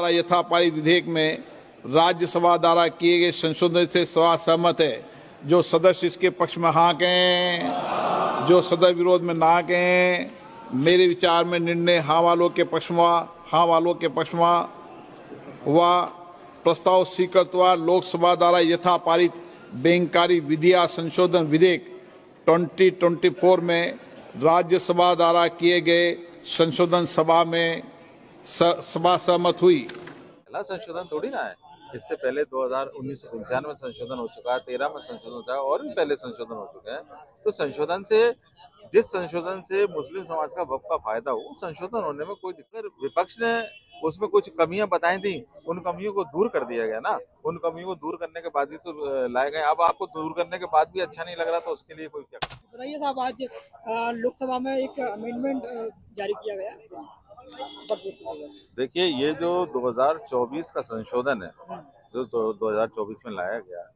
द्वारा यथापारित विधेयक में राज्यसभा द्वारा किए गए संशोधन से सभा सहमत है। जो सदस्य इसके पक्ष में हाँ कहें, जो सदस्य विरोध में ना कहें। मेरे विचार में निर्णय हाँ वालों के पक्ष में हुआ। प्रस्ताव स्वीकृत हुआ। लोकसभा द्वारा यथापारित बैंककारी विधियां संशोधन विधेयक 2024 में राज्यसभा द्वारा किए गए संशोधन सभा सहमत हुई। पहला संशोधन थोड़ी ना है, इससे पहले 1995 में संशोधन हो चुका है, 13 में संशोधन हो चुका है और भी पहले संशोधन हो चुके हैं। तो जिस संशोधन से मुस्लिम समाज का वक्फ का फायदा हो, संशोधन होने में कोई दिक्कत। विपक्ष ने उसमें कुछ कमियां बताई थी, उन कमियों को दूर कर दिया गया ना। उन कमियों को दूर करने के बाद ही तो लाए गए। अब आपको दूर करने के बाद भी अच्छा नहीं लग रहा तो उसके लिए कोई क्या बताइए साहब। आज लोकसभा में एक अमेंडमेंट जारी किया गया। देखिए, ये जो 2024 का संशोधन है, जो 2024 में लाया गया,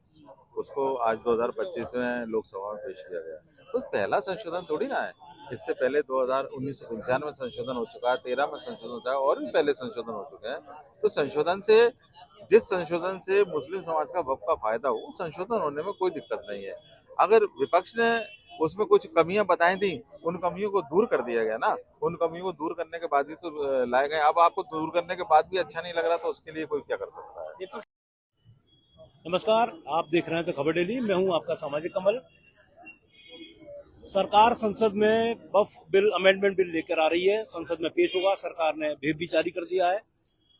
उसको आज 2025 में लोकसभा में पेश किया गया। तो पहला संशोधन थोड़ी ना है, इससे पहले 1995 में संशोधन हो चुका है, 13 में संशोधन हो चुका है और भी पहले संशोधन हो चुके हैं। तो जिस संशोधन से मुस्लिम समाज का वक्फ का फायदा हो, संशोधन होने में कोई दिक्कत नहीं है। अगर विपक्ष ने उसमें कुछ कमियां बताई थी, उन कमियों को दूर कर दिया गया ना। उन कमियों को दूर करने के बाद ही तो लाए गए। अब आपको दूर करने के बाद भी अच्छा नहीं लग रहा तो उसके लिए कोई क्या कर सकता है। नमस्कार, आप देख रहे हैं तो खबर डेली। मैं हूं आपका सामाजिक कमल। सरकार संसद में वक्फ बिल अमेंडमेंट बिल लेकर आ रही है, संसद में पेश होगा। सरकार ने व्हिप भी जारी कर दिया है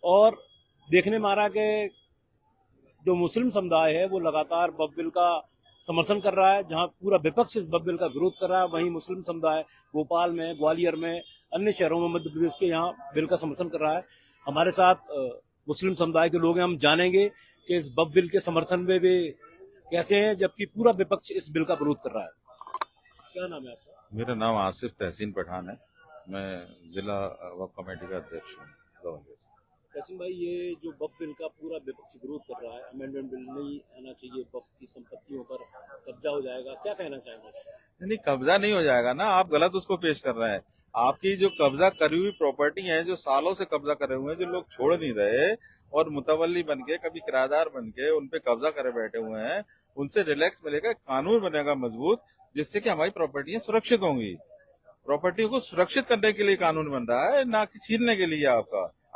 और देखने में आ रहा है कि जो मुस्लिम समुदाय है वो लगातार वक्फ बिल का समर्थन कर रहा है। जहां पूरा विपक्ष इस वक्फ बिल का विरोध कर रहा है, वहीं मुस्लिम समुदाय भोपाल में, ग्वालियर में, अन्य शहरों में मध्य प्रदेश के यहाँ बिल का समर्थन कर रहा है। हमारे साथ मुस्लिम समुदाय के लोग हैं, हम जानेंगे कि इस वक्फ बिल के समर्थन में वे कैसे हैं, जबकि पूरा विपक्ष इस बिल का विरोध कर रहा है। क्या नाम है आपका? मेरा नाम आसिफ तहसीन पठान है। मैं जिला वक्फ कमेटी का अध्यक्ष हूँ ग्वालियर। तहसीन भाई, ये जो वक्फ बिल का पूरा विपक्ष विरोध कर रहा है, अमेंडमेंट बिल नहीं आना चाहिए, वक्फ की संपत्तियों पर कब्जा हो जाएगा, क्या कहना चाहेंगे? नहीं, कब्जा नहीं हो जाएगा ना, आप गलत उसको पेश कर रहे हैं। आपकी जो कब्जा करी हुई प्रॉपर्टी है, जो सालों से कब्जा करे हुए हैं, जो लोग छोड़ नहीं रहे और मुतवल्ली बन के, कभी किराएदार बन के उन पे कब्जा करे बैठे हुए हैं, उनसे रिलैक्स मिलेगा। कानून बनेगा मजबूत, जिससे कि हमारी प्रॉपर्टियां सुरक्षित होंगी। प्रॉपर्टी को सुरक्षित करने के लिए कानून बन रहा है, ना कि छीनने के लिए।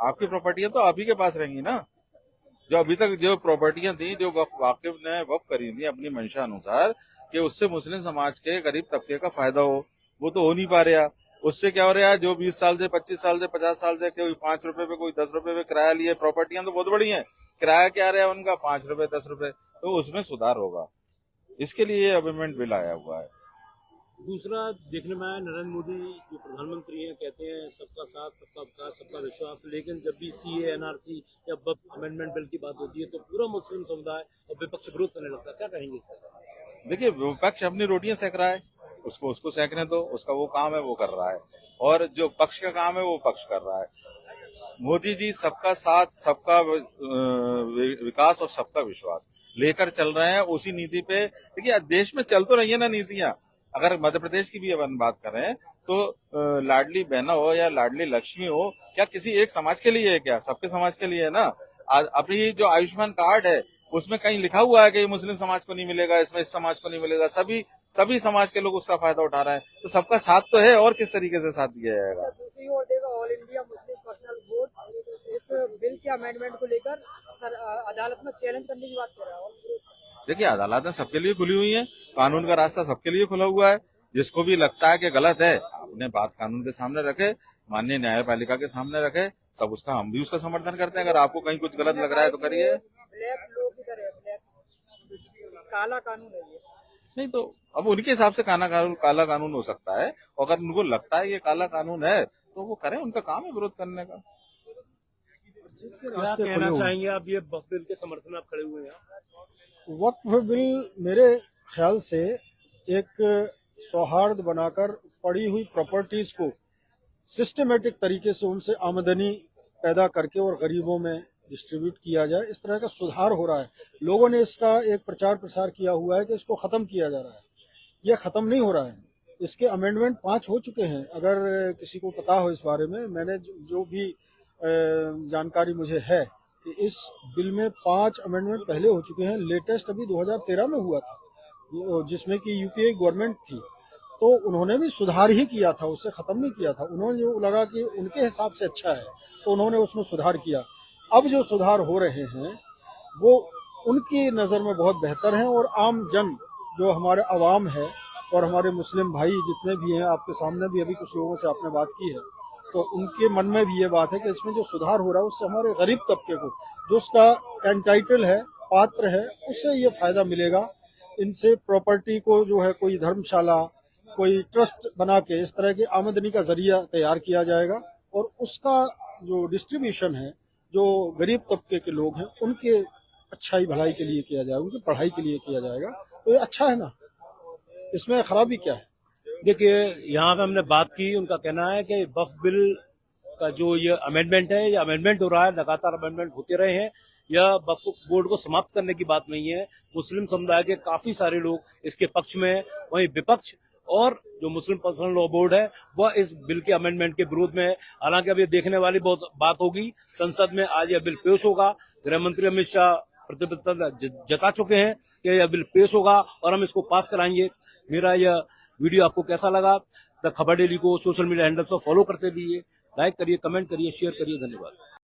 आपकी प्रॉपर्टियां तो आप ही के पास रहेंगी ना। जो अभी तक जो प्रॉपर्टियां थी, जो वाकिफ ने वक्फ करी थी अपनी मंशा अनुसार, कि उससे मुस्लिम समाज के गरीब तबके का फायदा हो, वो तो हो नहीं पा रहा। उससे क्या हो रहा है, जो 20 साल से, 25 साल से, 50 साल से कोई 5 रुपए पे, कोई 10 रुपए पे किराया लिए, प्रॉपर्टियां तो बहुत बड़ी हैं, किराया क्या रहा है उनका 5 रुपए 10 रुपए। तो उसमें सुधार होगा, इसके लिए अमेंडमेंट बिल आया हुआ है। दूसरा देखने में आया, नरेंद्र मोदी जो प्रधानमंत्री हैं, कहते हैं सबका साथ, सबका विकास, सबका विश्वास, लेकिन जब भी सीए, एनआरसी या वक्फ अमेंडमेंट बिल की बात होती है तो पूरा मुस्लिम समुदाय और विपक्ष विरोध करने लगता है। क्या कहेंगे इसका? देखिए, विपक्ष अपनी रोटियां सेक रहा है, उसको सेकने दो, उसका वो काम है, वो कर रहा है। और जो पक्ष का काम है वो पक्ष कर रहा है। मोदी जी सबका साथ, सबका विकास और सबका विश्वास लेकर चल रहे हैं, उसी नीति पे। देखिए, देश में चल तो रही है ना नीतियां। अगर मध्य प्रदेश की भी अपन बात करें तो लाडली बहना हो या लाडली लक्ष्मी हो, क्या किसी एक समाज के लिए है? क्या सबके समाज के लिए है ना। अभी जो आयुष्मान कार्ड है, उसमें कहीं लिखा हुआ है कि मुस्लिम समाज को नहीं मिलेगा, इसमें इस समाज को नहीं मिलेगा। सभी समाज के लोग उसका फायदा उठा रहे हैं। तो सबका साथ तो है, और किस तरीके से साथ दिया जाएगा? दूसरी ओर देखो, all India Muslim personal board इस बिल के अमेंडमेंट को लेकर अदालत में चैलेंज करने की बात कर रहा है। देखिए, अदालतें सबके लिए खुली हुई हैं, कानून का रास्ता सबके लिए खुला हुआ है। जिसको भी लगता है कि गलत है, अपने बात कानून के सामने रखे, माननीय न्यायपालिका के सामने रखे। सब हम भी उसका समर्थन करते हैं। अगर आपको कहीं कुछ गलत लग रहा है तो करिए। ब्लैक लॉ की तरह काला कानून है ये। नहीं तो अब उनके हिसाब से काला कानून हो सकता है। अगर उनको लगता है ये काला कानून है तो वो करें, उनका काम है विरोध करने का। क्या कहना चाहेंगे आप, ये वक्फ बिल के समर्थन में आप खड़े हुए हैं? वक्फ बिल मेरे ख्याल से एक सौहार्द बनाकर पड़ी हुई प्रॉपर्टीज को सिस्टमेटिक तरीके से उनसे आमदनी पैदा करके और गरीबों में डिस्ट्रीब्यूट किया जाए, इस तरह का सुधार हो रहा है। लोगों ने इसका एक प्रचार प्रसार किया हुआ है कि इसको खत्म किया जा रहा है। यह खत्म नहीं हो रहा है। इसके अमेंडमेंट 5 हो चुके हैं। अगर किसी को पता हो इस बारे में, मैंने जो भी जानकारी मुझे है कि इस बिल में 5 अमेंडमेंट पहले हो चुके हैं। लेटेस्ट अभी 2013 में हुआ था, जिसमें कि यूपीए गवर्नमेंट थी, तो उन्होंने भी सुधार ही किया था, उससे खत्म नहीं किया था। उन्होंने जो लगा कि उनके हिसाब से अच्छा है तो उन्होंने उसमें सुधार किया। अब जो सुधार हो रहे हैं वो उनकी नज़र में बहुत बेहतर हैं, और आम जन जो हमारे अवाम है और हमारे मुस्लिम भाई जितने भी हैं, आपके सामने भी अभी कुछ लोगों से आपने बात की है, तो उनके मन में भी ये बात है कि इसमें जो सुधार हो रहा है उससे हमारे गरीब तबके को, जो उसका एंटाइटल है, पात्र है, उससे ये फायदा मिलेगा। इनसे प्रॉपर्टी को जो है कोई धर्मशाला, कोई ट्रस्ट बना के इस तरह की आमदनी का जरिया तैयार किया जाएगा, और उसका जो डिस्ट्रीब्यूशन है जो गरीब तबके के लोग हैं उनके अच्छाई भलाई के लिए किया जाएगा, उनकी पढ़ाई के लिए किया जाएगा। तो ये अच्छा है ना, इसमें खराबी क्या है? देखिए, यहाँ पे हमने बात की, उनका कहना है कि वक्फ बिल का जो ये अमेंडमेंट है, ये अमेंडमेंट हो रहा है, लगातार अमेंडमेंट होते रहे हैं। यह वक्फ बोर्ड को समाप्त करने की बात नहीं है। मुस्लिम समुदाय के काफी सारे लोग इसके पक्ष में, वहीं विपक्ष और जो मुस्लिम पर्सनल लॉ बोर्ड है वह इस बिल के अमेंडमेंट के विरोध में है। हालांकि अब ये देखने वाली बहुत बात होगी, संसद में आज यह बिल पेश होगा। गृह मंत्री अमित शाह प्रतिबद्धता जता चुके हैं कि यह बिल पेश होगा और हम इसको पास कराएंगे। मेरा यह वीडियो आपको कैसा लगा? द खबर डेली को सोशल मीडिया हैंडल्स पर फॉलो करते रहिए, लाइक करिए, कमेंट करिए, शेयर करिए। धन्यवाद।